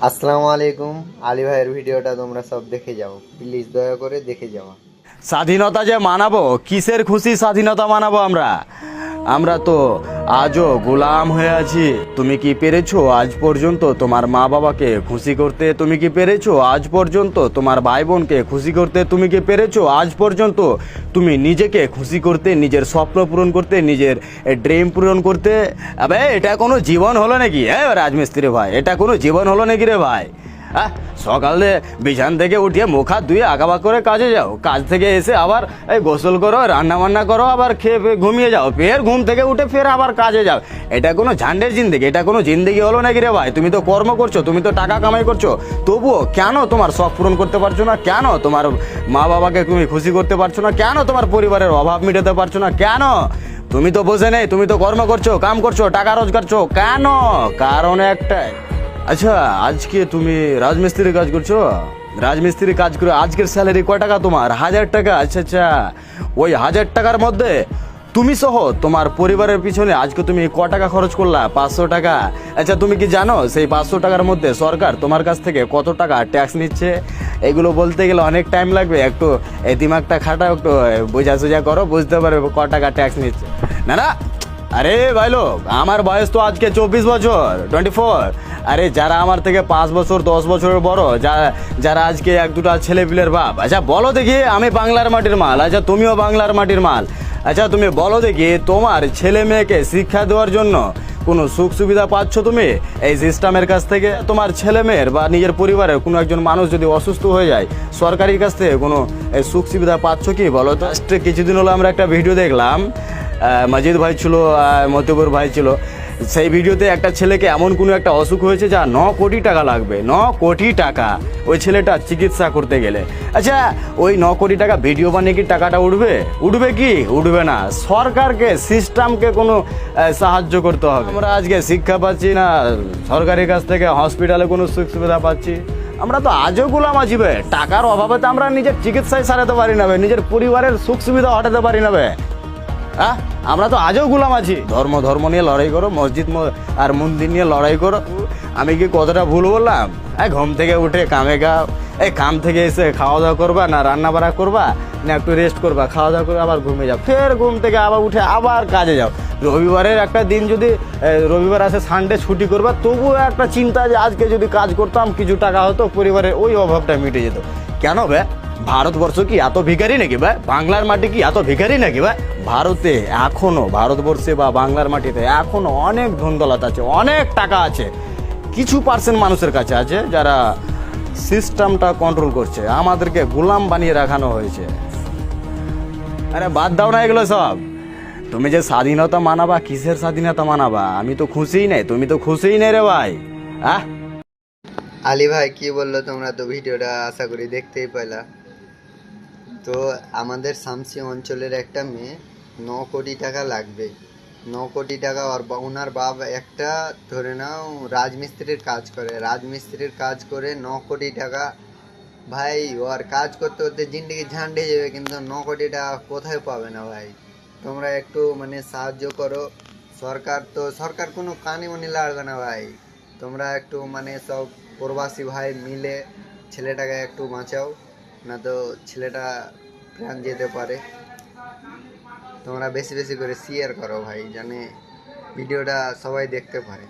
আসসালামু আলাইকুম। আলী ভাইয়ের ভিডিওটা তোমরা সব দেখে যাও, প্লিজ দয়া করে দেখে যাও। স্বাধীনতা যে মানাবো, কিসের খুশি স্বাধীনতা মানাবো? আমরা তো আজও গোলাম হয়ে আছি। তুমি কি পেরেছো আজ পর্যন্ত তোমার মা বাবাকে খুশি করতে? তুমি কি পেরেছো আজ পর্যন্ত তোমার ভাই বোনকে খুশি করতে? তুমি কি পেরেছো আজ পর্যন্ত তুমি নিজেকে খুশি করতে, নিজের স্বপ্ন পূরণ করতে, নিজের ড্রিম পূরণ করতে? আবে এটা কোনো জীবন হলো নাকি? হ্যাঁ রাজমিস্ত্রি ভাই, এটা কোনো জীবন হলো নাকি রে ভাই? হ্যাঁ, সকালে বিছান থেকে উঠিয়ে মুখ হাত ধুয়ে আঁকাবাক করে কাজে যাও, কাজ থেকে এসে আবার এই গোসল করো, রান্না বান্না করো, আবার খেয়ে ঘুমিয়ে যাও, ফের ঘুম থেকে উঠে ফের আবার কাজে যাও। এটা কোনো ঝান্ডের জিন্দেগি? এটা কোনো জিন্দেগি হলো নাকি রে ভাই? তুমি তো কর্ম করছো, তুমি তো টাকা কামাই করছো, তবুও কেন তোমার শখ পূরণ করতে পারছো না? কেন তোমার মা বাবাকে তুমি খুশি করতে পারছো না? কেন তোমার পরিবারের অভাব মেটাতে পারছো না? কেন? তুমি তো বোঝে নেই, তুমি তো কর্ম করছো, কাম করছো, টাকা রোজগার করছো, কেন? কারণ একটাই। আচ্ছা, আজকে তুমি রাজমিস্ত্রির কাজ করছো? রাজমিস্ত্রির কাজ করে আজকের স্যালারি কয় টাকা তোমার? 1000 টাকা। আচ্ছা আচ্ছা, ওই 1000 টাকার মধ্যে তুমি সহ তোমার পরিবারের পিছনে আজকে তুমি ক টাকা খরচ করলা? 500 টাকা। আচ্ছা, তুমি কি জানো সেই 500 টাকার মধ্যে সরকার তোমার কাছ থেকে কত টাকা ট্যাক্স নিচ্ছে? এগুলো বলতে গেলে অনেক টাইম লাগবে, একটু এই দিমাগটা খাটাও, একটু বোঝা সোজা করো, বুঝতে পারবে ক টাকা ট্যাক্স নিচ্ছে। না না, আরে ভাই লোক, আমার বয়স তো আজকে 24 বছর, 24। আরে যারা আমার থেকে 5 বছর 10 বছরের বড়, যারা আজকে এক দুটা ছেলেপিলের বাপ, আচ্ছা বলো দেখি, আমি বাংলার মাটির মাল, আচ্ছা তুমিও বাংলার মাটির মাল। আচ্ছা তুমি বলো দেখি, তোমার ছেলে মেয়েকে শিক্ষা দেওয়ার জন্য কোনো সুখ সুবিধা পাচ্ছ তুমি এই সিস্টেমের কাছ থেকে? তোমার ছেলে মেয়ের বা নিজের পরিবারের কোনো একজন মানুষ যদি অসুস্থ হয়ে যায়, সরকারের কাছ থেকে কোনো সুখ সুবিধা পাচ্ছ কি বলো তো? কিছুদিন হলো আমরা একটা ভিডিও দেখলাম, মজিদ ভাই ছিল, মতিবুর ভাই ছিল, সেই ভিডিওতে একটা ছেলেকে এমন কোনো একটা অসুখ হয়েছে যা 9 কোটি টাকা লাগবে, 9 কোটি টাকা ওই ছেলেটা চিকিৎসা করতে গেলে। আচ্ছা, ওই 9 কোটি টাকা ভিডিও বানিয়ে কি টাকাটা উঠবে? উঠবে কি? উঠবে না। সরকারকে, সিস্টেমকে কোনো সাহায্য করতে হবে। আমরা আজকে শিক্ষা পাচ্ছি না সরকারের কাছ থেকে, হসপিটালে কোনো সুখ সুবিধা পাচ্ছি। আমরা তো আজও গোলাম আছি বে। টাকার অভাবে তো আমরা নিজের চিকিৎসায় সারাতে পারি না বে, নিজের পরিবারের সুখ সুবিধা হটাতে পারি না বে। হ্যাঁ, আমরা তো আজও গোলাম আছি। ধর্ম নিয়ে লড়াই করো, মসজিদ আর মন্দির নিয়ে লড়াই করো। আমি কি কতটা ভুল বললাম? ঘুম থেকে উঠে কামে গাও, কাম থেকে এসে খাওয়া দাওয়া করবা, না রান্না বাড়া করবা, না একটু রেস্ট করবা, খাওয়া দাওয়া করে আবার ঘুমিয়ে যাও, ফের ঘুম থেকে আবার উঠে আবার কাজে যাও। রবিবারের একটা দিন যদি রবিবার আসে, সানডে ছুটি করবা, তবুও একটা চিন্তা যে আজকে যদি কাজ করতাম কিছু টাকা হতো, পরিবারের ওই অভাবটা মিটে যেত। কেন বে? ভারতবর্ষ কি এত ভিখারি নাকি ভাই? বাংলার মাটি কি এত ভিখারি নাকি ভাই? ভারতে এখনো, ভারতবর্ষে বা বাংলার মাটিতে এখনো অনেক ধন দৌলত আছে, অনেক টাকা আছে। কিছু পার্সেন্ট মানুষের কাছে আছে যারা সিস্টেমটা কন্ট্রোল করছে, আমাদেরকে গোলাম বানিয়ে রাখানো হয়েছে। আরে বাদ দাও না এগুলো সব। তুমি যে স্বাধীনতা মানাবা, কিসের স্বাধীনতা মানাবা? আমি তো খুশিই নেই, তুমি তো খুশিই নেই রে ভাই। আহ, আলী ভাই কি বললো তোমরা তো ভিডিওটা আশা করি দেখতেই পেলা। তো আমাদের শামসি অঞ্চলের একটা মেয়ে 9 কোটি টাকা লাগবে। 9 কোটি টাকা। আর ওনার বাপ একটা, ধরে নাও রাজমিস্ত্রির কাজ করে, রাজমিস্ত্রির কাজ করে 9 কোটি টাকা। ভাই ওর কাজ করতে করতে জিন্দেগি ঝান্ডে যাবে, কিন্তু 9 কোটি টাকা কোথায় পাবে না ভাই। তোমরা একটু মানে সাহায্য করো। সরকার কোনো কানি মনি লাগবে না ভাই। তোমরা একটু মানে সব প্রবাসী ভাই মিলে ছেলেটাকে একটু বাঁচাও, না তো ছেলেটা প্রাণ যেতে পারে। তোমরা বেশি বেশি করে শেয়ার করো ভাই, জানে ভিডিওটা সবাই দেখতে পারে।